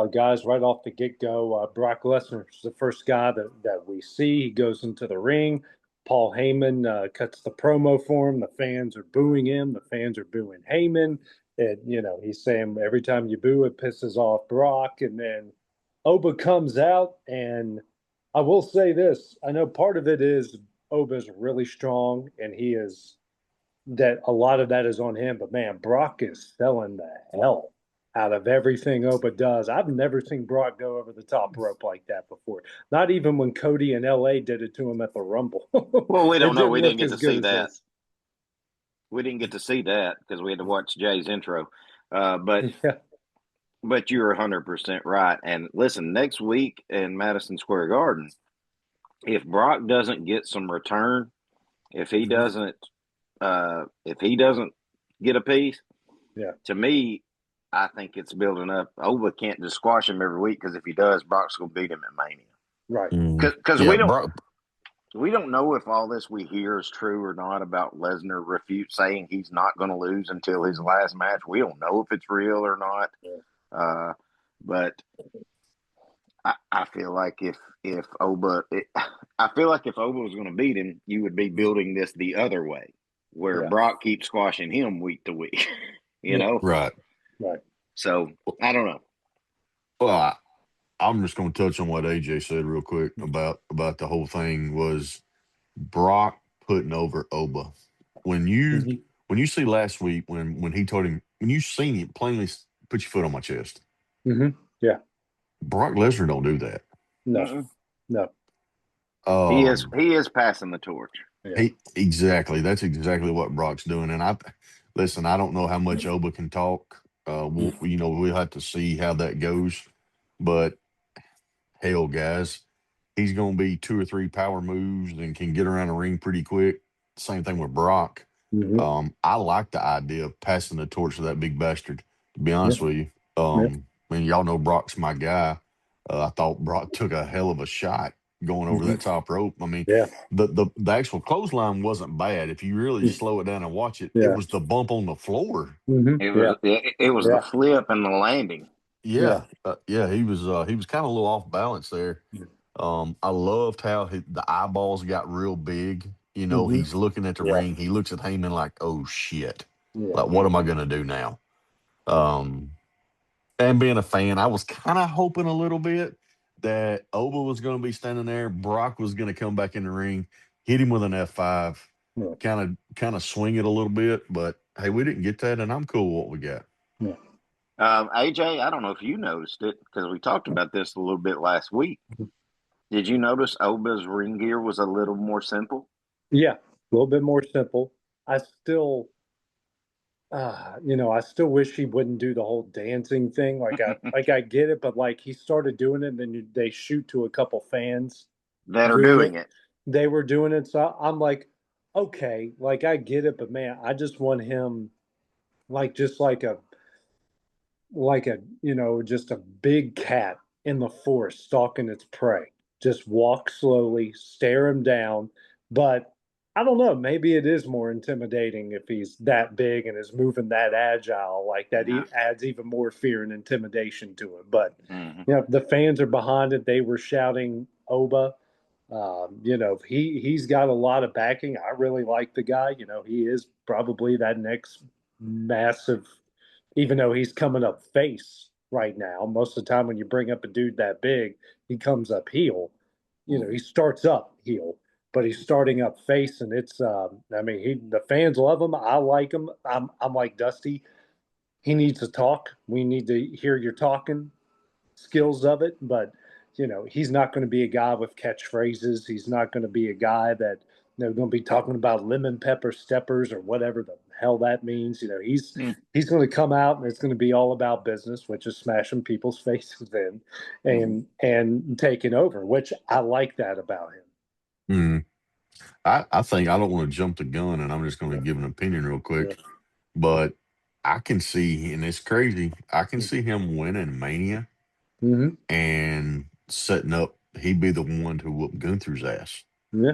guys right off the get-go. Brock Lesnar is the first guy that we see. He goes into the ring. Paul Heyman cuts the promo for him. The fans are booing him. The fans are booing Heyman. And, he's saying every time you boo, it pisses off Brock. And then Oba comes out. And I will say this. I know part of it is Oba's really strong, and he is that a lot of that is on him. But, man, Brock is selling the hell out of everything Oba does. I've never seen Brock go over the top rope like that before. Not even when Cody in LA did it to him at the Rumble. Well, we don't It know. didn't We didn't look get as to good see as that. this. We didn't get to see that because we had to watch Jay's intro. But Yeah. but you're 100% right. And listen, next week in Madison Square Garden, if Brock doesn't get some return, if he doesn't get a piece, Yeah. to me, I think it's building up. Oba can't just squash him every week because if he does, Brock's going to beat him at Mania. Right. Because Yeah, Brock, we don't know if all this we hear is true or not about Lesnar saying he's not going to lose until his last match. We don't know if it's real or not. Yeah. But I feel like if Oba, I feel like if Oba was going to beat him, you would be building this the other way, where Yeah. Brock keeps squashing him week to week. you Yeah. know, right. Right. So I don't know. Well, I'm just going to touch on what AJ said real quick about the whole thing was Brock putting over Oba. When you see last week when he told him when you seen him plainly put your foot on my chest. Yeah. Brock Lesnar don't do that. No. Mm-mm. No. He is passing the torch. Yeah. Exactly. That's exactly what Brock's doing. And I don't know how much Oba can talk. We'll have to see how that goes. But hell, guys, he's going to be 2 or 3 power moves and can get around the ring pretty quick. Same thing with Brock. I like the idea of passing the torch to that big bastard, to be honest with you. Y'all know Brock's my guy. I thought Brock took a hell of a shot going over that top rope. I mean, the actual clothesline wasn't bad. If you really slow it down and watch it, it was the bump on the floor. It was the flip and the landing. Yeah. He was kind of a little off balance there. I loved how the eyeballs got real big. He's looking at the ring. He looks at Heyman like, oh shit. Like, what am I gonna do now? And being a fan, I was kind of hoping a little bit that Oba was going to be standing there. Brock was going to come back in the ring, hit him with an F5, kind of swing it a little bit. But hey, we didn't get that, and I'm cool with what we got. AJ, I don't know if you noticed it because we talked about this a little bit last week. Did you notice Oba's ring gear was a little more simple? Yeah, a little bit more simple. I still wish he wouldn't do the whole dancing thing. Like I get it, but like he started doing it, and then they shoot to a couple fans that are doing it. They were doing it, so I'm like, okay, like I get it, but man, I just want him, like just like a just a big cat in the forest stalking its prey. Just walk slowly, stare him down, but I don't know. Maybe it is more intimidating if he's that big and is moving that agile like that. He adds even more fear and intimidation to it. But the fans are behind it. They were shouting Oba. He's got a lot of backing. I really like the guy. He is probably that next massive. Even though he's coming up face right now, most of the time when you bring up a dude that big, he comes up heel. He starts up heel, but he's starting up face, and it's the fans love him. I like him. I'm like Dusty. He needs to talk. We need to hear your talking skills of it, but he's not going to be a guy with catchphrases. He's not going to be a guy that going to be talking about lemon pepper steppers or whatever the hell that means. He's going to come out and it's going to be all about business, which is smashing people's faces in and taking over, which I like that about him. I think I don't want to jump the gun, and I'm just going to give an opinion real quick. But I can see, and it's crazy, I can see him winning Mania and setting up. He'd be the one to whoop Gunther's ass. Yeah.